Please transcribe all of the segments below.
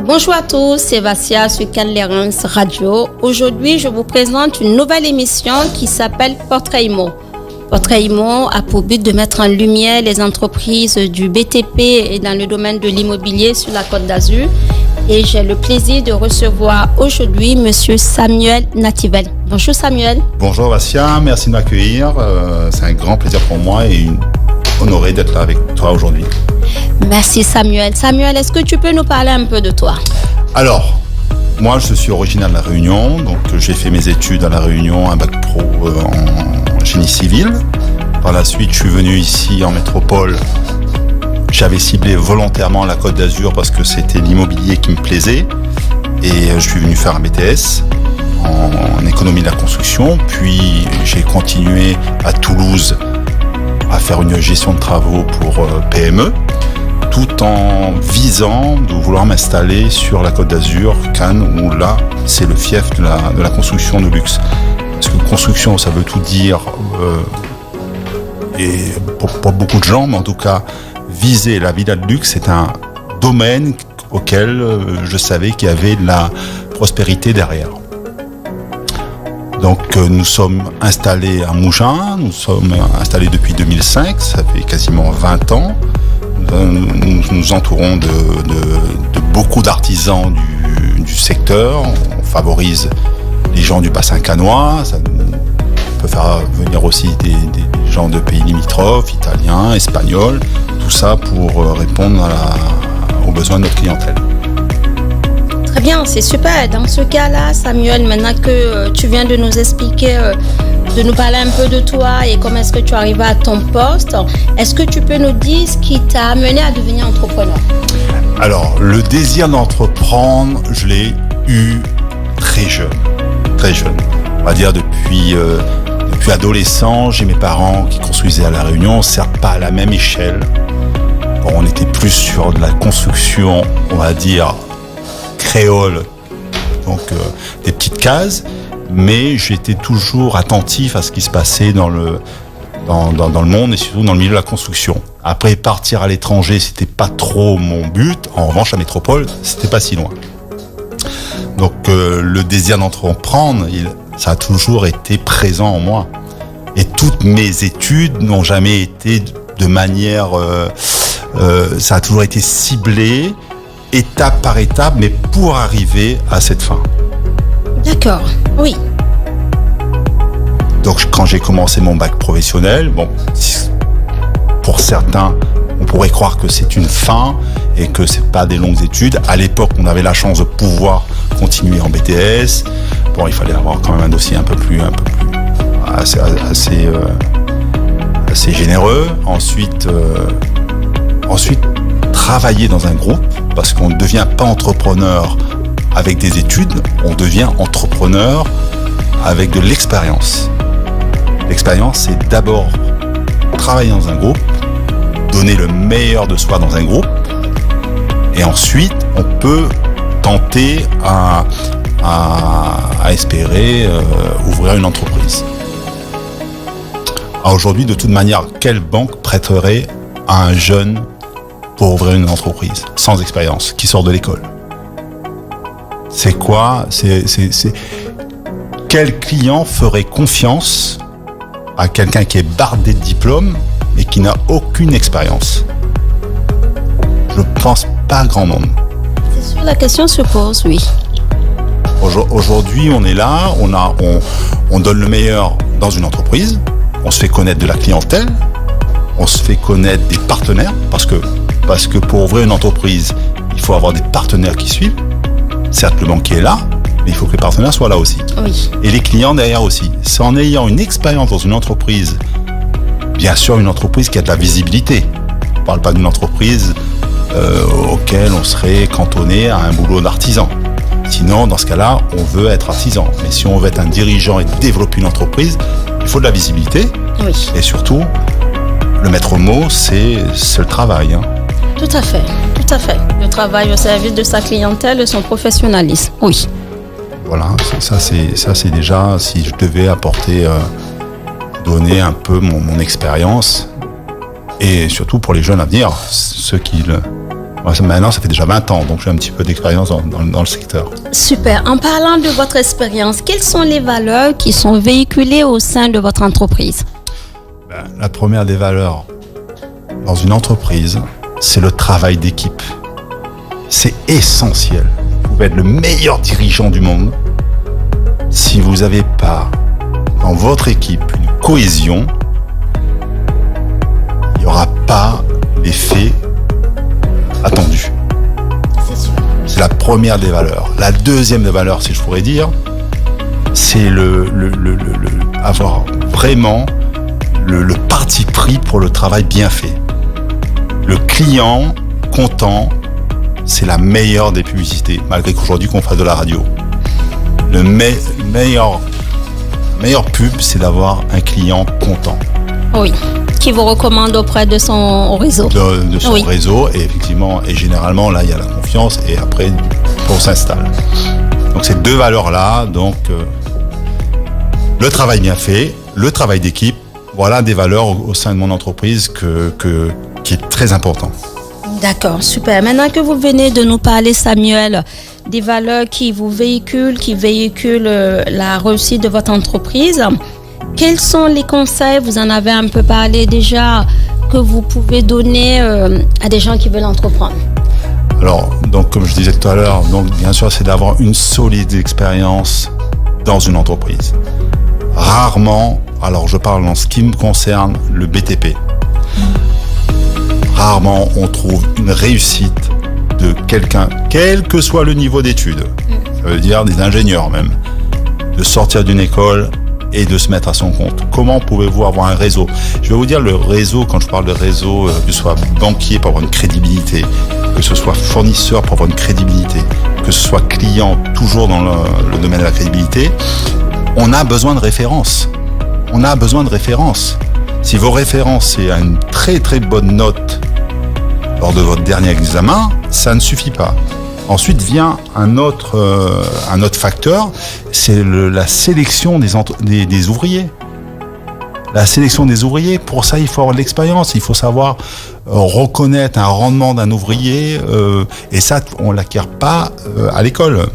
Bonjour à tous, c'est Vassia sur Calérance Radio. Aujourd'hui, je vous présente une nouvelle émission qui s'appelle Portrait IMO. Portrait IMO a pour but de mettre en lumière les entreprises du BTP et dans le domaine de l'immobilier sur la Côte d'Azur. Et j'ai le plaisir de recevoir aujourd'hui Monsieur Samuel Nativel. Bonjour Samuel. Bonjour Vassia, merci de m'accueillir. C'est un grand plaisir pour moi et honoré d'être là avec toi aujourd'hui. Merci Samuel. Samuel, est-ce que tu peux nous parler un peu de toi ? Alors, moi je suis originaire de La Réunion, donc j'ai fait mes études à La Réunion, un bac pro en génie civil. Par la suite, je suis venu ici en métropole. J'avais ciblé volontairement la Côte d'Azur parce que c'était l'immobilier qui me plaisait. Et je suis venu faire un BTS en économie de la construction. Puis j'ai continué à Toulouse à faire une gestion de travaux pour PME, tout en visant de vouloir m'installer sur la Côte d'Azur, Cannes, où là, c'est le fief de la construction de luxe. Parce que construction, ça veut tout dire, et pour beaucoup de gens, mais en tout cas, viser la villa de luxe, c'est un domaine auquel je savais qu'il y avait de la prospérité derrière. Donc nous sommes installés à Mougins, nous sommes installés depuis 2005, ça fait quasiment 20 ans. Nous nous entourons de beaucoup d'artisans du secteur. On favorise les gens du bassin cannois. Ça peut faire venir aussi des gens de pays limitrophes, italiens, espagnols. Tout ça pour répondre aux besoins de notre clientèle. Très bien, c'est super. Dans ce cas-là, Samuel, maintenant que tu viens de nous expliquer, de nous parler un peu de toi et comment est-ce que tu arrives à ton poste, est-ce que tu peux nous dire ce qui t'a amené à devenir entrepreneur ? Alors, le désir d'entreprendre, je l'ai eu très jeune. On va dire depuis adolescent, j'ai mes parents qui construisaient à La Réunion, certes pas à la même échelle. Bon, on était plus sur de la construction, on va dire, créole, donc des petites cases, mais j'étais toujours attentif à ce qui se passait dans le monde et surtout dans le milieu de la construction. Après, partir à l'étranger, c'était pas trop mon but. En revanche, la métropole, c'était pas si loin. Donc le désir d'entreprendre, ça a toujours été présent en moi. Et toutes mes études n'ont jamais été de manière... ça a toujours été ciblé, étape par étape, mais pour arriver à cette fin. D'accord, oui. Donc quand j'ai commencé mon bac professionnel, bon, pour certains, on pourrait croire que c'est une fin et que c'est pas des longues études. À l'époque, on avait la chance de pouvoir continuer en BTS. Bon, il fallait avoir quand même un dossier un peu plus assez généreux. Ensuite, travailler dans un groupe, parce qu'on ne devient pas entrepreneur avec des études, on devient entrepreneur avec de l'expérience. L'expérience, c'est d'abord travailler dans un groupe, donner le meilleur de soi dans un groupe, et ensuite, on peut tenter à espérer ouvrir une entreprise. Aujourd'hui, de toute manière, quelle banque prêterait à un jeune pour ouvrir une entreprise sans expérience, qui sort de l'école? C'est quoi ? Quel client ferait confiance à quelqu'un qui est bardé de diplômes et qui n'a aucune expérience? Je pense pas grand monde. C'est sûr, la question se pose, oui. Aujourd'hui, on est là, on donne le meilleur dans une entreprise, on se fait connaître de la clientèle, on se fait connaître des partenaires, parce que pour ouvrir une entreprise, il faut avoir des partenaires qui suivent. Certes, le banquier est là, mais il faut que les partenaires soient là aussi. Oui. Et les clients derrière aussi. C'est en ayant une expérience dans une entreprise, bien sûr une entreprise qui a de la visibilité. On ne parle pas d'une entreprise auquel on serait cantonné à un boulot d'artisan. Sinon, dans ce cas-là, on veut être artisan. Mais si on veut être un dirigeant et développer une entreprise, il faut de la visibilité. Oui. Et surtout, le maître mot, c'est le travail. Tout à fait. Le travail au service de sa clientèle et son professionnalisme, oui. Voilà, ça c'est déjà, si je devais donner un peu mon expérience, et surtout pour les jeunes à venir, ceux qui Maintenant, ça fait déjà 20 ans, donc j'ai un petit peu d'expérience dans le secteur. Super. En parlant de votre expérience, quelles sont les valeurs qui sont véhiculées au sein de votre entreprise? La première des valeurs dans une entreprise, c'est le travail d'équipe. C'est essentiel. Vous pouvez être le meilleur dirigeant du monde. Si vous n'avez pas dans votre équipe une cohésion, il n'y aura pas l'effet attendu. C'est sûr. C'est la première des valeurs. La deuxième des valeurs, si je pourrais dire, c'est avoir vraiment le parti pris pour le travail bien fait. Le client content, c'est la meilleure des publicités, malgré qu'aujourd'hui qu'on fasse de la radio. Le meilleur pub, c'est d'avoir un client content. Oui, qui vous recommande auprès de son réseau. De son réseau, et effectivement, et généralement, là, il y a la confiance, et après, on s'installe. Donc, ces deux valeurs-là, donc, le travail bien fait, le travail d'équipe, voilà des valeurs au sein de mon entreprise qui est très important. D'accord, super. Maintenant que vous venez de nous parler, Samuel, des valeurs qui vous véhiculent, la réussite de votre entreprise, quels sont les conseils, vous en avez un peu parlé déjà, que vous pouvez donner à des gens qui veulent entreprendre? Alors, donc, comme je disais tout à l'heure, donc, bien sûr, c'est d'avoir une solide expérience dans une entreprise. Rarement, alors je parle en ce qui me concerne, le BTP. Rarement on trouve une réussite de quelqu'un, quel que soit le niveau d'études, ça veut dire des ingénieurs même, de sortir d'une école et de se mettre à son compte. Comment pouvez-vous avoir un réseau? Je vais vous dire, le réseau, quand je parle de réseau, que ce soit banquier pour avoir une crédibilité, que ce soit fournisseur pour avoir une crédibilité, que ce soit client, toujours dans le domaine de la crédibilité, on a besoin de références. On a besoin de références. Si vos références, c'est à une très très bonne note lors de votre dernier examen, ça ne suffit pas. Ensuite vient un autre facteur, c'est la sélection des ouvriers. La sélection des ouvriers, pour ça il faut avoir de l'expérience, il faut savoir reconnaître un rendement d'un ouvrier, et ça on l'acquiert pas à l'école.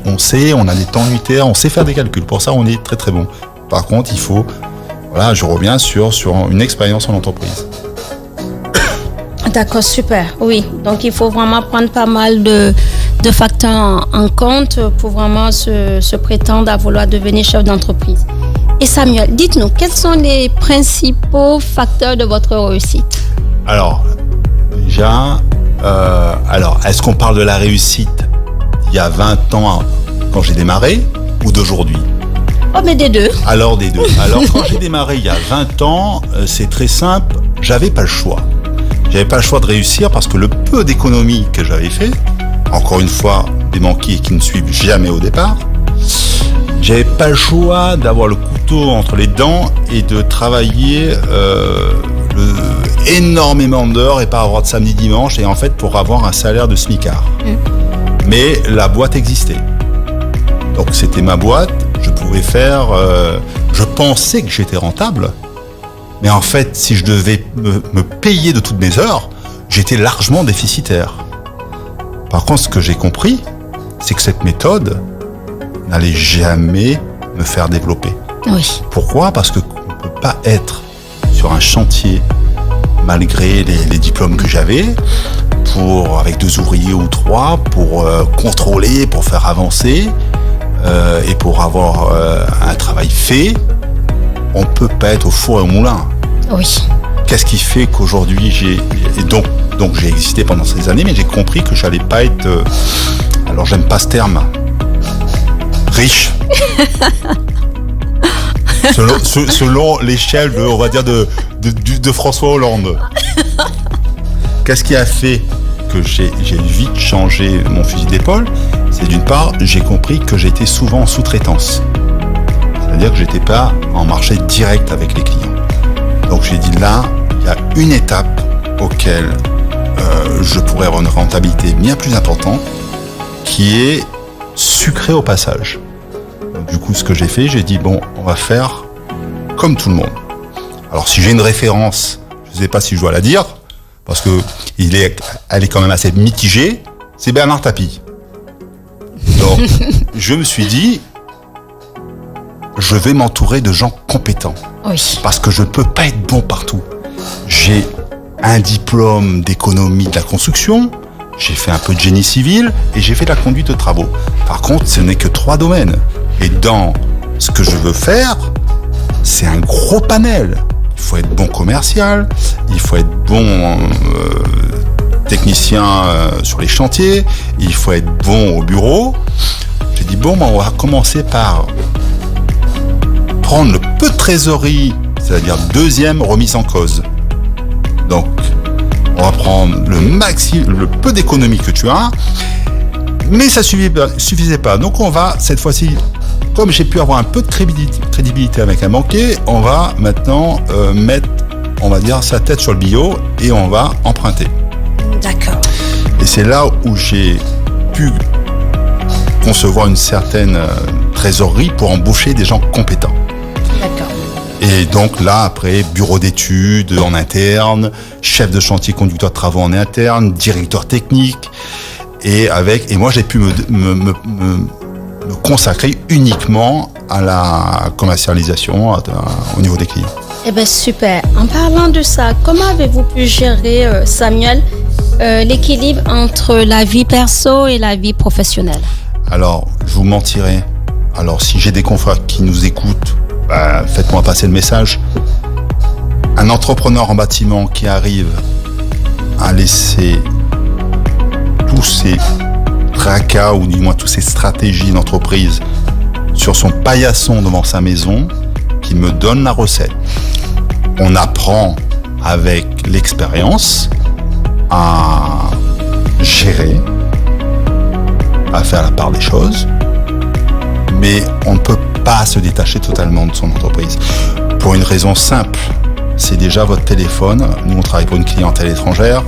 On sait, on a des temps unitaires, on sait faire des calculs, pour ça on est très très bon. Par contre il faut, voilà, je reviens sur une expérience en entreprise. D'accord, super. Oui, donc il faut vraiment prendre pas mal de facteurs en compte pour vraiment se prétendre à vouloir devenir chef d'entreprise. Et Samuel, dites-nous, quels sont les principaux facteurs de votre réussite? Alors, déjà, est-ce qu'on parle de la réussite il y a 20 ans quand j'ai démarré ou d'aujourd'hui? Oh, mais des deux. Alors, des deux. Alors, quand j'ai démarré il y a 20 ans, c'est très simple, j'avais pas le choix. J'avais pas le choix de réussir parce que le peu d'économies que j'avais fait, encore une fois, des banquiers qui ne suivent jamais au départ, j'avais pas le choix d'avoir le couteau entre les dents et de travailler énormément d'heures et pas avoir de samedi dimanche, et en fait pour avoir un salaire de smicard. Mais la boîte existait. Donc c'était ma boîte, je pouvais faire... je pensais que j'étais rentable. Mais en fait, si je devais me payer de toutes mes heures, j'étais largement déficitaire. Par contre, ce que j'ai compris, c'est que cette méthode n'allait jamais me faire développer. Oui. Pourquoi? Parce qu'on ne peut pas être sur un chantier, malgré les diplômes que j'avais, avec 2 ouvriers ou 3, pour contrôler, pour faire avancer, et pour avoir un travail fait. On ne peut pas être au four et au moulin. Oui. Qu'est-ce qui fait qu'aujourd'hui j'ai existé pendant ces années, mais j'ai compris que j'allais pas être, alors j'aime pas ce terme, riche. selon l'échelle on va dire de François Hollande. Qu'est-ce qui a fait que j'ai vite changé mon fusil d'épaule? C'est d'une part, j'ai compris que j'étais souvent en sous-traitance. C'est-à-dire que j'étais pas en marché direct avec les clients. Donc j'ai dit là, il y a une étape auquel je pourrais avoir une rentabilité bien plus importante, qui est sucrée au passage. Donc, du coup, ce que j'ai fait, j'ai dit bon, on va faire comme tout le monde. Alors si j'ai une référence, je ne sais pas si je dois la dire, parce que elle est quand même assez mitigée, c'est Bernard Tapie. Donc, je me suis dit, je vais m'entourer de gens compétents. Oui. Parce que je ne peux pas être bon partout. J'ai un diplôme d'économie de la construction, j'ai fait un peu de génie civil et j'ai fait de la conduite de travaux. Par contre, ce n'est que 3 domaines. Et dans ce que je veux faire, c'est un gros panel. Il faut être bon commercial, il faut être bon technicien sur les chantiers, il faut être bon au bureau. J'ai dit, bon, on va commencer par prendre le peu de trésorerie, c'est-à-dire 2e remise en cause. Donc, on va prendre le peu d'économie que tu as, mais ça suffisait pas. Donc, on va, cette fois-ci, comme j'ai pu avoir un peu de crédibilité avec un banquier, on va maintenant mettre, on va dire, sa tête sur le billot et on va emprunter. D'accord. Et c'est là où j'ai pu concevoir une certaine trésorerie pour embaucher des gens compétents. D'accord. Et donc là, après, bureau d'études en interne, chef de chantier, conducteur de travaux en interne, directeur technique. Et moi, j'ai pu me consacrer uniquement à la commercialisation au niveau des clients. Eh bien, super. En parlant de ça, comment avez-vous pu gérer, Samuel, l'équilibre entre la vie perso et la vie professionnelle? Alors, je vous mentirai. Alors, si j'ai des confrères qui nous écoutent, faites-moi passer le message. Un entrepreneur en bâtiment qui arrive à laisser tous ses tracas ou du moins toutes ses stratégies d'entreprise sur son paillasson devant sa maison, qui me donne la recette. On apprend avec l'expérience à gérer, à faire la part des choses, mais on ne peut pas se détacher totalement de son entreprise. Pour une raison simple, c'est déjà votre téléphone. Nous, on travaille pour une clientèle étrangère,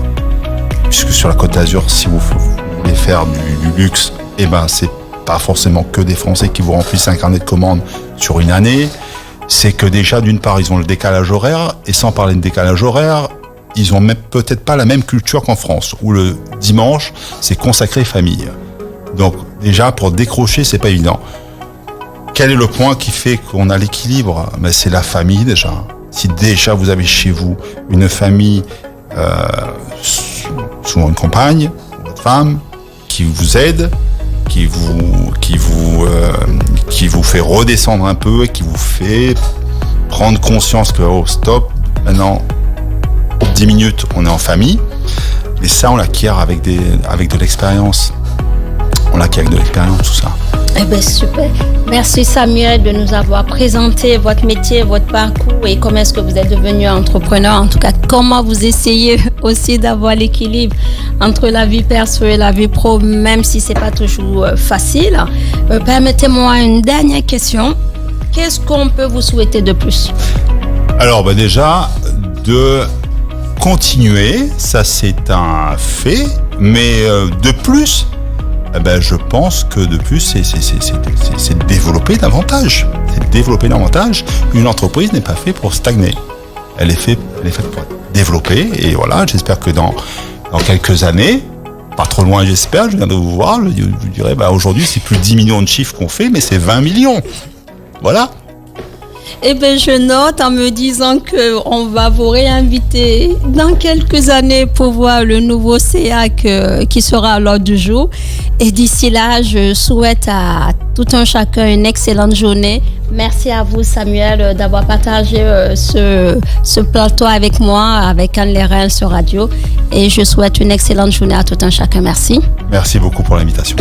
puisque sur la Côte d'Azur, si vous voulez faire du luxe, c'est pas forcément que des Français qui vous remplissent un carnet de commandes sur une année. C'est que déjà, d'une part, ils ont le décalage horaire, et sans parler de décalage horaire, ils ont même peut-être pas la même culture qu'en France, où le dimanche, c'est consacré famille. Donc, déjà, pour décrocher, c'est pas évident. Quel est le point qui fait qu'on a l'équilibre? C'est la famille, déjà. Si déjà vous avez chez vous une famille, souvent une compagne, votre femme, qui vous aide, qui vous fait redescendre un peu et qui vous fait prendre conscience que, oh, stop, maintenant, 10 minutes, on est en famille. Et ça, on l'acquiert avec de l'expérience. On l'acquiert avec de l'expérience, tout ça. Eh bien, super. Merci Samuel de nous avoir présenté votre métier, votre parcours et comment est-ce que vous êtes devenu entrepreneur. En tout cas, comment vous essayez aussi d'avoir l'équilibre entre la vie perso et la vie pro, même si c'est pas toujours facile. Permettez-moi une dernière question. Qu'est-ce qu'on peut vous souhaiter de plus? Alors, déjà, de continuer, ça c'est un fait, mais de plus, je pense que de plus, c'est de développer davantage. C'est de développer davantage. Une entreprise n'est pas faite pour stagner. Elle est faite pour développer. Et voilà, j'espère que dans quelques années, pas trop loin j'espère, je viens de vous voir, je dirais, aujourd'hui c'est plus 10 millions de chiffres qu'on fait, mais c'est 20 millions. Voilà. Eh bien, je note en me disant qu'on va vous réinviter dans quelques années pour voir le nouveau CEAC qui sera à l'ordre du jour. Et d'ici là, je souhaite à tout un chacun une excellente journée. Merci à vous, Samuel, d'avoir partagé ce plateau avec moi, avec Anne Lérins sur radio. Et je souhaite une excellente journée à tout un chacun. Merci. Merci beaucoup pour l'invitation.